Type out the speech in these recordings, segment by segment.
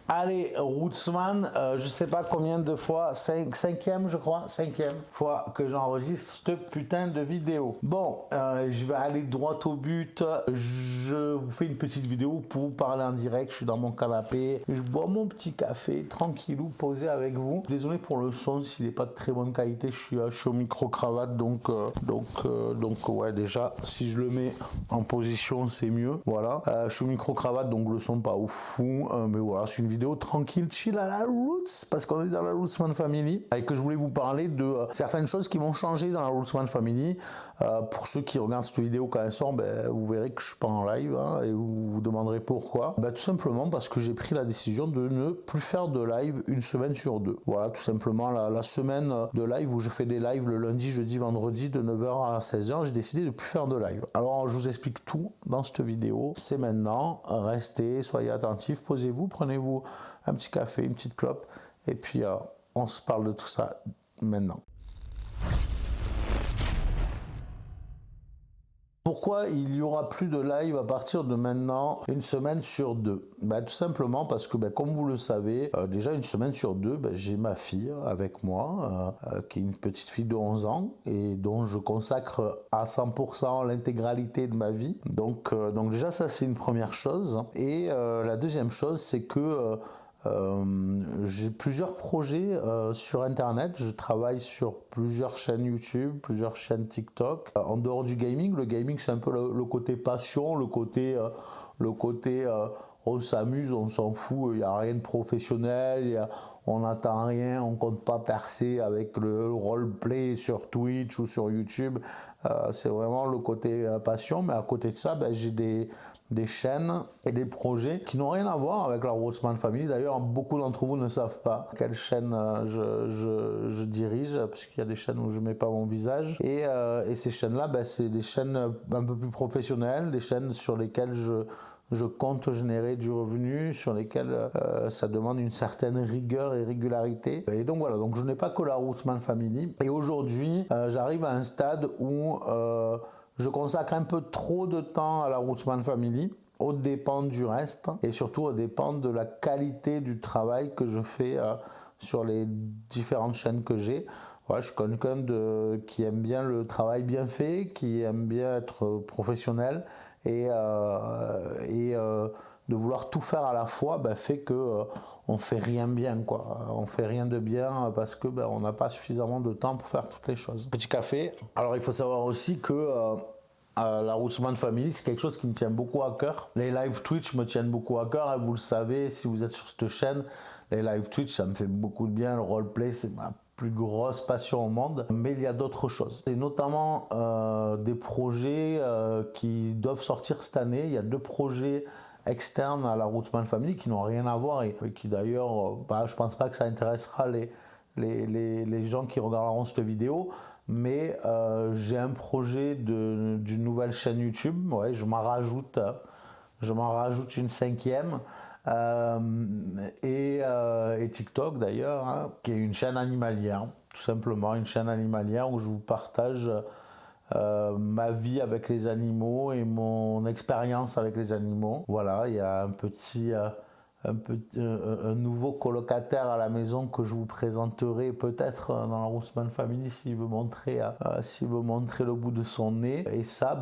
Allez, Rootsman, je sais pas combien de fois, cinquième je crois, cinquième fois que j'enregistre cette putain de vidéo. Bon, je vais aller droit au but. Je vous fais une petite vidéo pour vous parler en direct. Je suis dans mon canapé, je bois mon petit café, tranquillou, posé avec vous. Désolé pour le son, s'il n'est pas de très bonne qualité. Je suis au micro-cravate, donc ouais, déjà, si je le mets en position, c'est mieux. Voilà, je suis au micro-cravate, donc le son pas au fou, mais voilà, c'est une vidéo tranquille, chill à la Roots, parce qu'on est dans la Rootsman Family, et que je voulais vous parler de certaines choses qui vont changer dans la Rootsman Family. Pour ceux qui regardent cette vidéo quand elle sort, vous verrez que je suis pas en live, hein, et vous vous demanderez pourquoi. Tout simplement parce que j'ai pris la décision de ne plus faire de live une semaine sur deux. Voilà, tout simplement la semaine de live où je fais des lives le lundi, jeudi, vendredi de 9h à 16h, j'ai décidé de plus faire de live. Alors je vous explique tout dans cette vidéo, c'est maintenant. Restez, soyez attentifs, posez-vous, prenez-vous un petit café, une petite clope, et puis on se parle de tout ça maintenant. Pourquoi il n'y aura plus de live à partir de maintenant, une semaine sur deux? Tout simplement parce que, comme vous le savez, déjà une semaine sur deux, j'ai ma fille avec moi, qui est une petite fille de 11 ans, et dont je consacre à 100% l'intégralité de ma vie. Donc déjà ça c'est une première chose. Et la deuxième chose, c'est que j'ai plusieurs projets sur internet. Je travaille sur plusieurs chaînes YouTube, plusieurs chaînes TikTok. En dehors du gaming, le gaming c'est un peu le côté passion, le côté on s'amuse, on s'en fout, il n'y a rien de professionnel, on n'attend rien, on compte pas percer avec le roleplay sur Twitch ou sur YouTube. C'est vraiment le côté passion, mais à côté de ça, j'ai des chaînes et des projets qui n'ont rien à voir avec la Rootsman Family. D'ailleurs, beaucoup d'entre vous ne savent pas quelle chaîne je dirige, puisqu'il y a des chaînes où je ne mets pas mon visage. Et ces chaînes-là, c'est des chaînes un peu plus professionnelles, des chaînes sur lesquelles je compte générer du revenu, sur lesquelles ça demande une certaine rigueur et régularité. Et donc voilà, donc je n'ai pas que la Rootsman Family. Et aujourd'hui, j'arrive à un stade où je consacre un peu trop de temps à la Rootsman Family, aux dépens du reste, et surtout aux dépens de la qualité du travail que je fais sur les différentes chaînes que j'ai. Ouais, je suis quelqu'un qui aime bien le travail bien fait, qui aime bien être professionnel, et de vouloir tout faire à la fois fait que on fait rien bien, quoi. On fait rien de bien parce que on n'a pas suffisamment de temps pour faire toutes les choses. Petit café. Alors il faut savoir aussi que la Rootsman Family, c'est quelque chose qui me tient beaucoup à cœur. Les live Twitch me tiennent beaucoup à cœur, hein, vous le savez, si vous êtes sur cette chaîne, les live Twitch, ça me fait beaucoup de bien. Le roleplay, c'est ma plus grosse passion au monde, mais il y a d'autres choses. C'est notamment des projets qui doivent sortir cette année. Il y a 2 projets externes à la Rootsman Family qui n'ont rien à voir et qui d'ailleurs, je pense pas que ça intéressera les gens qui regarderont cette vidéo, mais j'ai un projet d'une nouvelle chaîne YouTube. Ouais, je m'en rajoute une 5e. Et TikTok d'ailleurs, hein, qui est une chaîne animalière, tout simplement une chaîne animalière où je vous partage ma vie avec les animaux et mon expérience avec les animaux. Voilà, il y a un nouveau colocataire à la maison que je vous présenterai peut-être dans la Rootsman Family s'il veut montrer le bout de son nez. Et ça,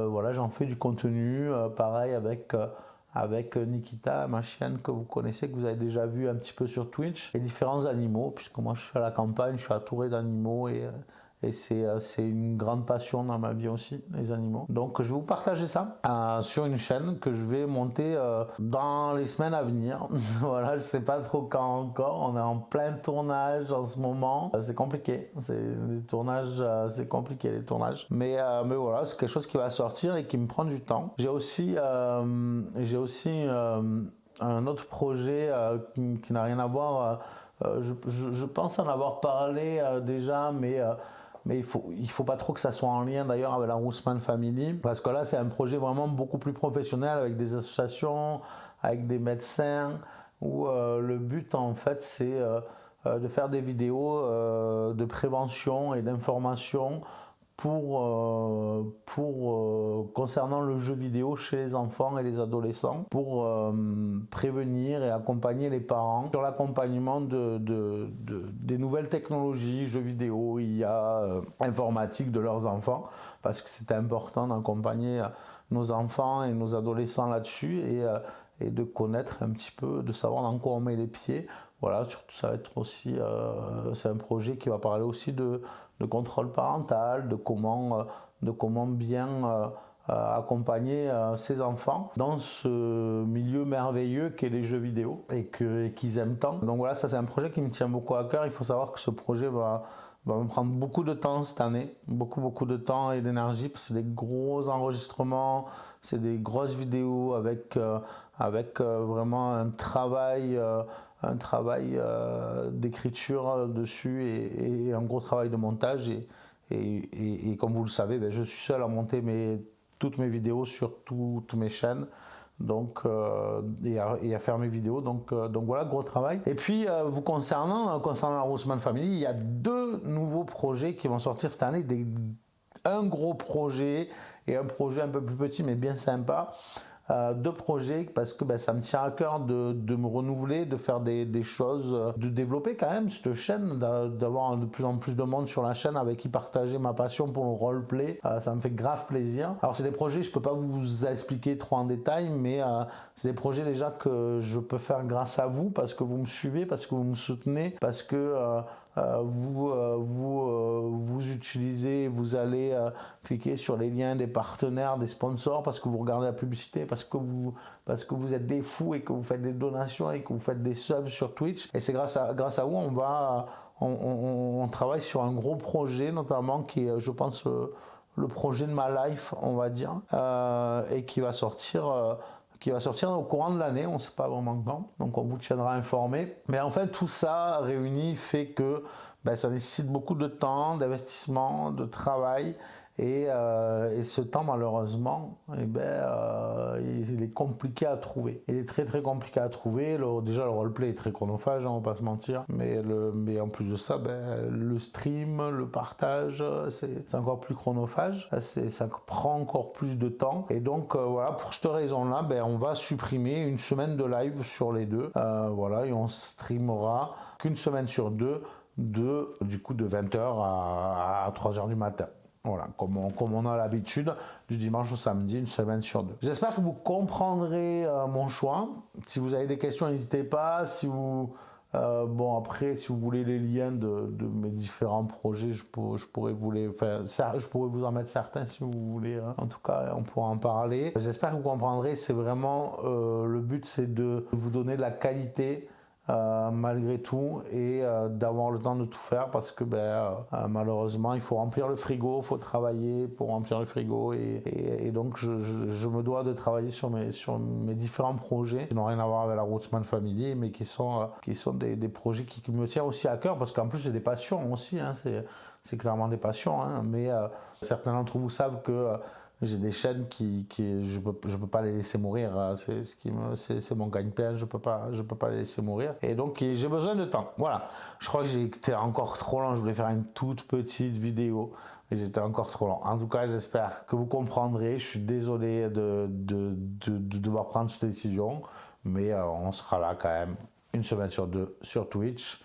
voilà, j'en fais du contenu, pareil avec Nikita, ma chienne que vous connaissez, que vous avez déjà vu un petit peu sur Twitch, et différents animaux, puisque moi je suis à la campagne, je suis entouré d'animaux et c'est une grande passion dans ma vie aussi, les animaux. Donc je vais vous partager ça sur une chaîne que je vais monter dans les semaines à venir. Voilà, je sais pas trop quand encore, on est en plein tournage en ce moment. C'est compliqué, c'est compliqué les tournages. Mais voilà, c'est quelque chose qui va sortir et qui me prend du temps. J'ai aussi un autre projet qui n'a rien à voir. Je pense en avoir parlé déjà, mais il faut pas trop que ça soit en lien d'ailleurs avec la Rootsman Family, parce que là c'est un projet vraiment beaucoup plus professionnel avec des associations, avec des médecins, où le but en fait c'est de faire des vidéos de prévention et d'information concernant le jeu vidéo chez les enfants et les adolescents, pour prévenir et accompagner les parents sur l'accompagnement des nouvelles technologies, jeux vidéo, IA, informatique de leurs enfants, parce que c'est important d'accompagner nos enfants et nos adolescents là-dessus, et de connaître un petit peu, de savoir dans quoi on met les pieds. Voilà, surtout ça va être aussi, c'est un projet qui va parler aussi de contrôle parental, de comment bien accompagner ses enfants dans ce milieu merveilleux qu'est les jeux vidéo et qu'ils aiment tant. Donc voilà, ça c'est un projet qui me tient beaucoup à cœur. Il faut savoir que ce projet va me prendre beaucoup de temps cette année, beaucoup de temps et d'énergie, parce que c'est des gros enregistrements, c'est des grosses vidéos avec vraiment un travail d'écriture dessus, et un gros travail de montage, et comme vous le savez, je suis seul à monter toutes mes vidéos sur toutes mes chaînes, donc et à faire mes vidéos, donc voilà, gros travail. Et puis vous concernant la Roseman Family, il y a 2 nouveaux projets qui vont sortir cette année, un gros projet et un projet un peu plus petit mais bien sympa. 2 projets, parce que ça me tient à cœur de me renouveler, de faire des choses, de développer quand même cette chaîne, d'avoir de plus en plus de monde sur la chaîne avec qui partager ma passion pour le roleplay. Ça me fait grave plaisir. Alors c'est des projets, je peux pas vous expliquer trop en détail, mais c'est des projets déjà que je peux faire grâce à vous, parce que vous me suivez, parce que vous me soutenez, parce que vous utilisez, vous allez cliquer sur les liens des partenaires, des sponsors, parce que vous regardez la publicité, parce que vous êtes des fous et que vous faites des donations et que vous faites des subs sur Twitch. Et c'est grâce à vous, on travaille sur un gros projet, notamment qui est, je pense, le projet de ma life, on va dire, et qui va sortir au courant de l'année, on ne sait pas vraiment quand, donc on vous tiendra informé. Mais en fait, tout ça réuni fait que ça nécessite beaucoup de temps, d'investissement, de travail, et ce temps, malheureusement, il est compliqué à trouver. Il est très très compliqué à trouver. Déjà, le roleplay est très chronophage, on va pas se mentir, mais en plus de ça, le stream, le partage, c'est encore plus chronophage, ça prend encore plus de temps, et donc voilà, pour cette raison-là, on va supprimer une semaine de live sur les 2, voilà, et on streamera qu'une semaine sur 2, du coup de 20h à 3h du matin. Voilà, comme on a l'habitude, du dimanche au samedi, une semaine sur 2. J'espère que vous comprendrez mon choix. Si vous avez des questions, n'hésitez pas. Si vous, après, si vous voulez les liens de mes différents projets, je pourrais vous en mettre certains si vous voulez. En tout cas, on pourra en parler. J'espère que vous comprendrez. C'est vraiment le but, c'est de vous donner de la qualité. Malgré tout, et d'avoir le temps de tout faire, parce que malheureusement il faut remplir le frigo, il faut travailler pour remplir le frigo, et donc je me dois de travailler sur mes différents projets qui n'ont rien à voir avec la Roseman Family, mais qui sont des projets qui me tiennent aussi à cœur, parce qu'en plus c'est des passions aussi, c'est clairement des passions, mais certains d'entre vous savent que j'ai des chaînes qui je peux pas les laisser mourir, c'est mon gagne-pain, je peux pas les laisser mourir, et donc j'ai besoin de temps. Voilà, je crois que j'étais encore trop long, je voulais faire une toute petite vidéo, mais j'étais encore trop long. En tout cas, j'espère que vous comprendrez. Je suis désolé de devoir prendre cette décision, mais on sera là quand même une semaine sur 2 sur Twitch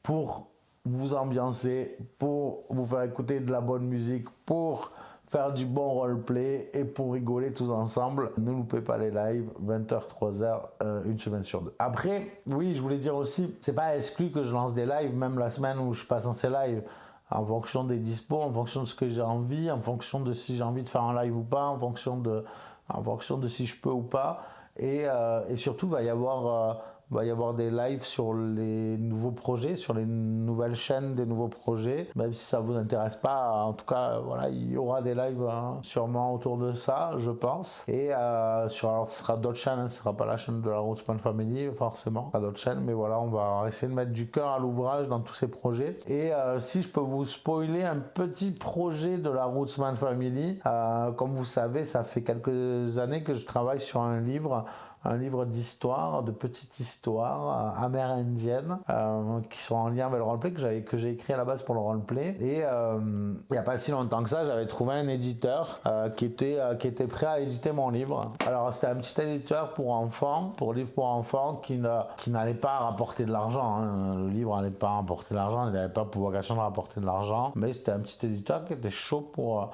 pour vous ambiancer, pour vous faire écouter de la bonne musique, pour faire du bon roleplay, et pour rigoler tous ensemble. Ne loupez pas les lives, 20h, 3h, une semaine sur 2. Après, oui, je voulais dire aussi, c'est pas exclu que je lance des lives, même la semaine où je suis pas censé live, en fonction des dispos, en fonction de ce que j'ai envie, en fonction de si j'ai envie de faire un live ou pas, en fonction de si je peux ou pas. Et surtout, il va y avoir des lives sur les nouveaux projets, sur les nouvelles chaînes des nouveaux projets. Même si ça vous intéresse pas, en tout cas, voilà, il y aura des lives sûrement autour de ça, je pense. Et alors, ce sera d'autres chaînes, ce sera pas la chaîne de la Roseman Family, forcément, pas d'autres chaînes, mais voilà, on va essayer de mettre du cœur à l'ouvrage dans tous ces projets. Et si je peux vous spoiler un petit projet de la Roseman Family, comme vous savez, ça fait quelques années que je travaille sur un livre un livre d'histoire, de petites histoires amérindiennes qui sont en lien avec le roleplay que j'ai écrit à la base pour le roleplay. Et il n'y a pas si longtemps que ça, j'avais trouvé un éditeur qui était prêt à éditer mon livre. Alors c'était un petit éditeur pour enfants, pour livres pour enfants qui n'allait pas rapporter de l'argent. Hein. Le livre n'allait pas rapporter de l'argent, il n'avait pas pour vocation de rapporter de l'argent, mais c'était un petit éditeur qui était chaud pour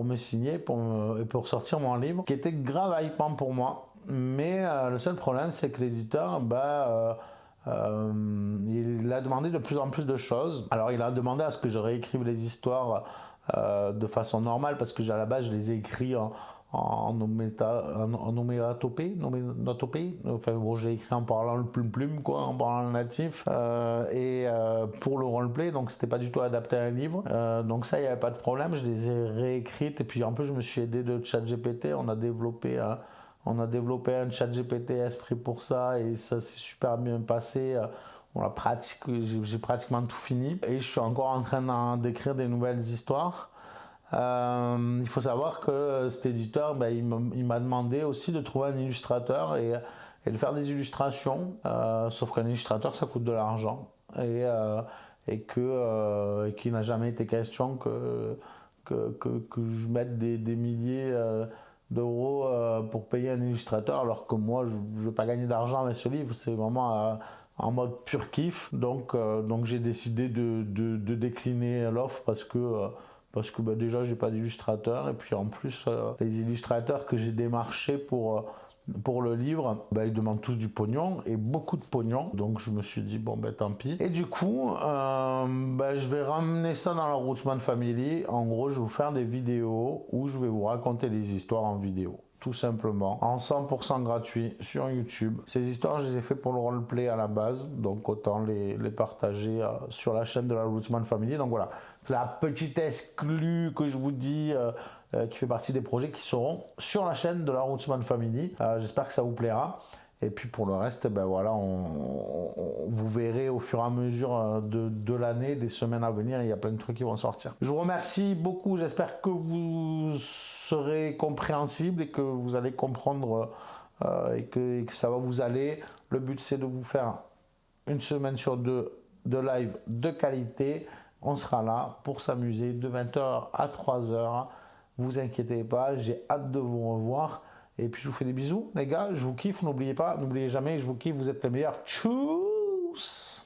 me signer et pour sortir mon livre, qui était grave hypant pour moi. Mais le seul problème, c'est que l'éditeur, il a demandé de plus en plus de choses. Alors, il a demandé à ce que je réécrive les histoires de façon normale, parce que à la base, je les ai écrits en onomatopée, enfin bon, j'ai écrit en parlant le plume quoi, en parlant le natif, pour le roleplay, donc c'était pas du tout adapté à un livre, donc ça il n'y avait pas de problème, je les ai réécrites, et puis en plus je me suis aidé de ChatGPT, on a développé un ChatGPT esprit pour ça, et ça s'est super bien passé. J'ai pratiquement tout fini, et je suis encore en train d'écrire des nouvelles histoires. Il faut savoir que cet éditeur, il m'a demandé aussi de trouver un illustrateur et de faire des illustrations, sauf qu'un illustrateur ça coûte de l'argent, et qu'il n'a jamais été question que je mette des milliers d'euros pour payer un illustrateur, alors que moi je ne veux pas gagner d'argent avec ce livre, c'est vraiment en mode pur kiff. Donc j'ai décidé de décliner l'offre parce que déjà j'ai pas d'illustrateur, et puis en plus les illustrateurs que j'ai démarchés pour le livre, ils demandent tous du pognon, et beaucoup de pognon, donc je me suis dit bon tant pis. Et du coup je vais ramener ça dans la Rootsman Family. En gros, je vais vous faire des vidéos où je vais vous raconter les histoires en vidéo, tout simplement, en 100% gratuit sur YouTube. Ces histoires, je les ai fait pour le roleplay à la base, donc autant les partager sur la chaîne de la Rootsman Family. Donc voilà, la petite exclue que je vous dis, qui fait partie des projets qui seront sur la chaîne de la Rootsman Family. J'espère que ça vous plaira. Et puis pour le reste, voilà, vous verrez au fur et à mesure de l'année, des semaines à venir, il y a plein de trucs qui vont sortir. Je vous remercie beaucoup, j'espère que vous serez compréhensible et que vous allez comprendre et que ça va vous aller. Le but, c'est de vous faire une semaine sur deux de live de qualité. On sera là pour s'amuser de 20h à 3h. Vous inquiétez pas, j'ai hâte de vous revoir. Et puis je vous fais des bisous, les gars. Je vous kiffe, n'oubliez jamais, je vous kiffe, vous êtes les meilleurs. Tchuss!